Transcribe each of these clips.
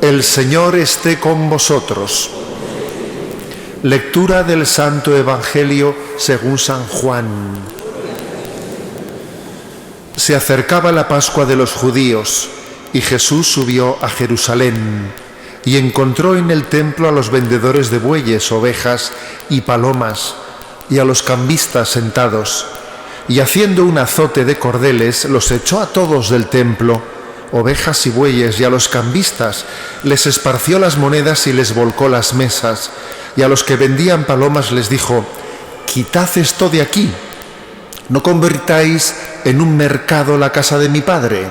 El Señor esté con vosotros. Lectura del Santo Evangelio según San Juan. Se acercaba la Pascua de los judíos y Jesús subió a Jerusalén y encontró en el templo a los vendedores de bueyes, ovejas y palomas y a los cambistas sentados, y haciendo un azote de cordeles los echó a todos del templo, ovejas y bueyes, y a los cambistas les esparció las monedas y les volcó las mesas, y a los que vendían palomas les dijo: quitad esto de aquí, no convirtáis en un mercado la casa de mi Padre.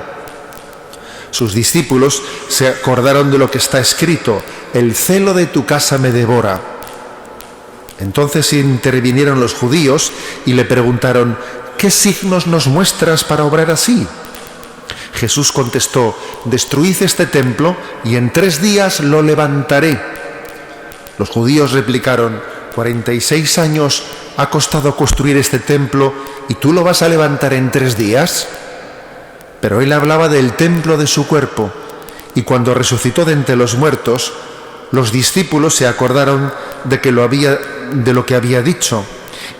Sus discípulos se acordaron de lo que está escrito: el celo de tu casa me devora. Entonces intervinieron los judíos y le preguntaron: ¿qué signos nos muestras para obrar así? Jesús contestó: destruid este templo y en 3 días lo levantaré. Los judíos replicaron: 46 años ha costado construir este templo y tú lo vas a levantar en 3 días. Pero él hablaba del templo de su cuerpo, y cuando resucitó de entre los muertos, los discípulos se acordaron de lo que había dicho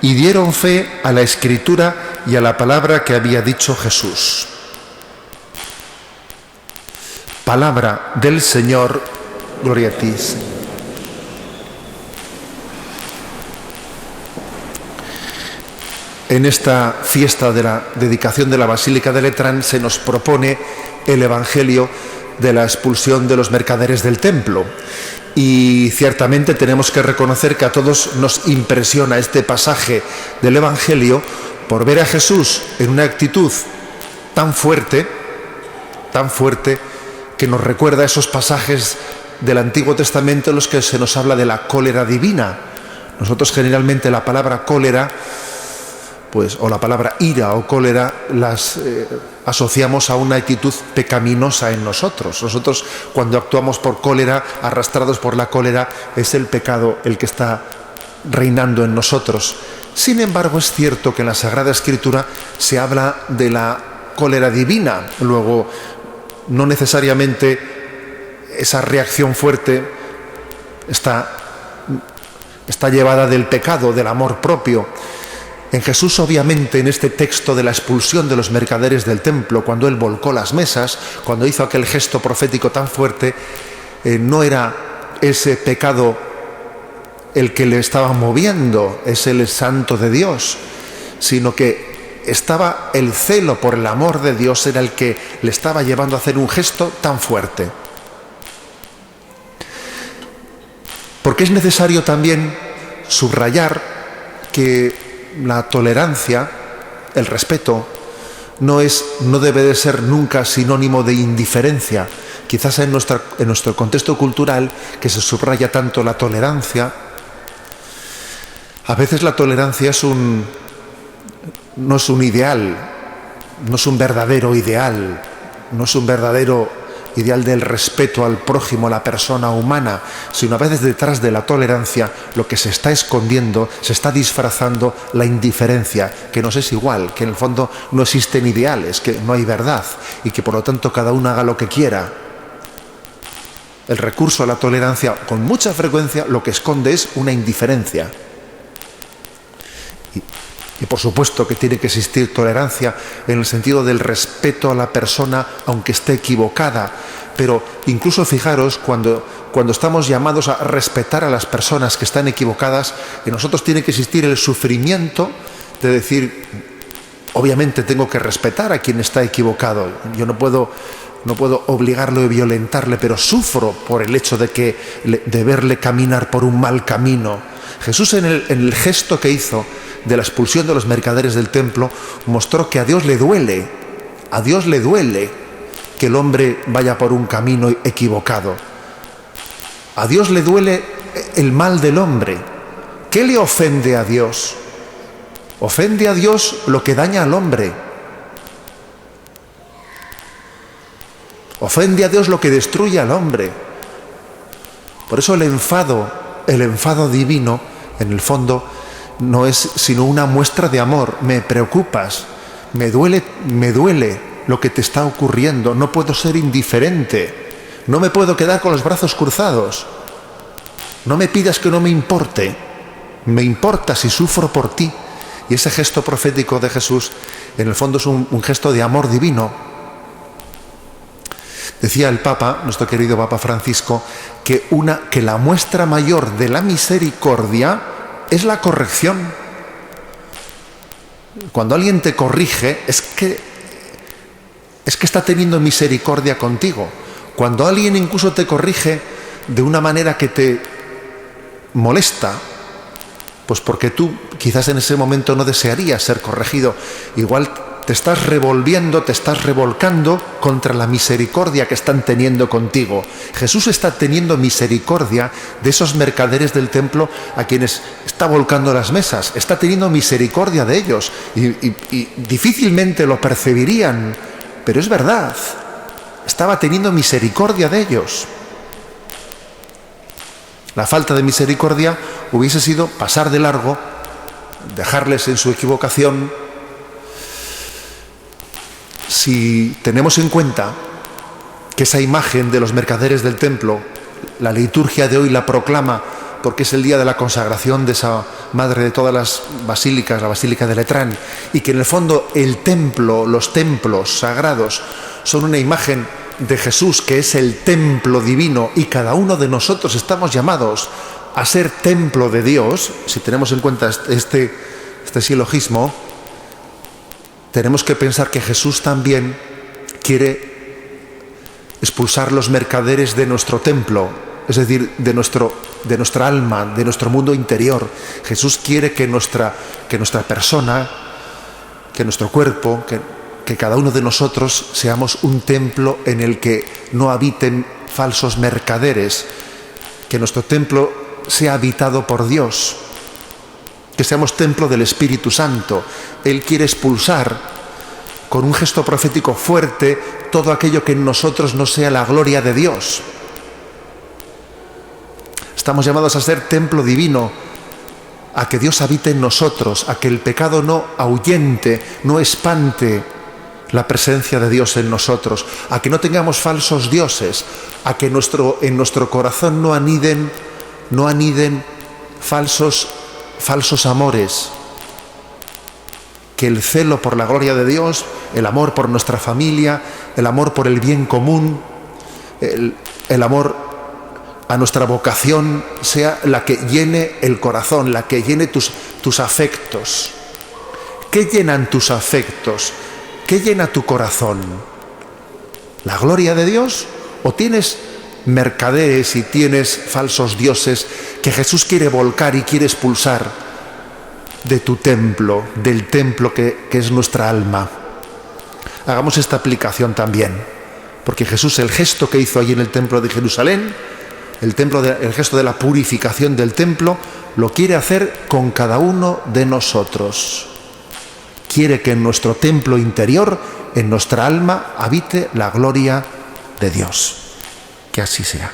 y dieron fe a la Escritura y a la palabra que había dicho Jesús. Palabra del Señor, gloria a ti, Señor. En esta fiesta de la dedicación de la Basílica de Letrán se nos propone el Evangelio de la expulsión de los mercaderes del templo. Y ciertamente tenemos que reconocer que a todos nos impresiona este pasaje del Evangelio por ver a Jesús en una actitud tan fuerte, que nos recuerda esos pasajes del Antiguo Testamento en los que se nos habla de la cólera divina. Nosotros generalmente la palabra cólera, o la palabra ira o cólera, las asociamos a una actitud pecaminosa en nosotros. Nosotros, cuando actuamos por cólera, arrastrados por la cólera, es el pecado el que está reinando en nosotros. Sin embargo, es cierto que en la Sagrada Escritura se habla de la cólera divina. Luego, no necesariamente esa reacción fuerte está llevada del pecado, del amor propio. En Jesús, obviamente, en este texto de la expulsión de los mercaderes del templo, cuando él volcó las mesas, cuando hizo aquel gesto profético tan fuerte, no era ese pecado el que le estaba moviendo, es el santo de Dios, sino que estaba el celo por el amor de Dios, era el que le estaba llevando a hacer un gesto tan fuerte. Porque es necesario también subrayar que la tolerancia, el respeto, no debe de ser nunca sinónimo de indiferencia. Quizás en nuestro contexto cultural, que se subraya tanto la tolerancia, a veces la tolerancia no es un ideal, no es un verdadero ideal, no es un verdadero ideal del respeto al prójimo, a la persona humana, sino a veces detrás de la tolerancia lo que se está escondiendo, se está disfrazando la indiferencia, que nos es igual, que en el fondo no existen ideales, que no hay verdad y que por lo tanto cada uno haga lo que quiera. El recurso a la tolerancia con mucha frecuencia lo que esconde es una indiferencia. Y por supuesto que tiene que existir tolerancia en el sentido del respeto a la persona aunque esté equivocada, pero incluso fijaros cuando estamos llamados a respetar a las personas que están equivocadas, en nosotros tiene que existir el sufrimiento de decir: obviamente tengo que respetar a quien está equivocado, yo no puedo obligarlo y violentarle, pero sufro por el hecho de verle caminar por un mal camino. Jesús en el gesto que hizo de la expulsión de los mercaderes del templo mostró que a Dios le duele que el hombre vaya por un camino equivocado. A Dios le duele el mal del hombre. ¿Qué le ofende a Dios? Ofende a Dios lo que daña al hombre. Ofende a Dios lo que destruye al hombre. Por eso el enfado divino, en el fondo, no es sino una muestra de amor. Me preocupas, me duele lo que te está ocurriendo, no puedo ser indiferente. no me puedo quedar con los brazos cruzados. No me pidas que no me importe. Me importa si sufro por ti. Y ese gesto profético de Jesús, en el fondo, es un gesto de amor divino. Decía el Papa, nuestro querido Papa Francisco, que la muestra mayor de la misericordia es la corrección. Cuando alguien te corrige, es que está teniendo misericordia contigo. Cuando alguien incluso te corrige de una manera que te molesta, pues porque tú quizás en ese momento no desearías ser corregido, igual te estás revolviendo, te estás revolcando contra la misericordia que están teniendo contigo. Jesús está teniendo misericordia de esos mercaderes del templo a quienes está volcando las mesas, está teniendo misericordia de ellos y difícilmente lo percibirían, pero es verdad, estaba teniendo misericordia de ellos. La falta de misericordia hubiese sido pasar de largo, dejarles en su equivocación. Si tenemos en cuenta que esa imagen de los mercaderes del templo, la liturgia de hoy la proclama porque es el día de la consagración de esa madre de todas las basílicas, la Basílica de Letrán, y que en el fondo el templo, los templos sagrados, son una imagen de Jesús, que es el templo divino, y cada uno de nosotros estamos llamados a ser templo de Dios. Si tenemos en cuenta este silogismo, tenemos que pensar que Jesús también quiere expulsar los mercaderes de nuestro templo, es decir, de nuestra alma, de nuestro mundo interior. Jesús quiere que nuestra persona, que nuestro cuerpo, que cada uno de nosotros seamos un templo en el que no habiten falsos mercaderes, que nuestro templo sea habitado por Dios, que seamos templo del Espíritu Santo. Él quiere expulsar con un gesto profético fuerte todo aquello que en nosotros no sea la gloria de Dios. Estamos llamados a ser templo divino, a que Dios habite en nosotros, a que el pecado no ahuyente, no espante la presencia de Dios en nosotros, a que no tengamos falsos dioses, a que en nuestro corazón no aniden falsos amores, que el celo por la gloria de Dios, el amor por nuestra familia, el amor por el bien común, el amor a nuestra vocación sea la que llene el corazón, la que llene tus afectos. ¿Qué llenan tus afectos? ¿Qué llena tu corazón? ¿La gloria de Dios? ¿O tienes mercaderes y tienes falsos dioses que Jesús quiere volcar y quiere expulsar de tu templo, del templo que es nuestra alma? Hagamos esta aplicación también, porque Jesús, el gesto que hizo allí en el templo de Jerusalén, el gesto de la purificación del templo, lo quiere hacer con cada uno de nosotros. Quiere que en nuestro templo interior, en nuestra alma, habite la gloria de Dios. Que así sea.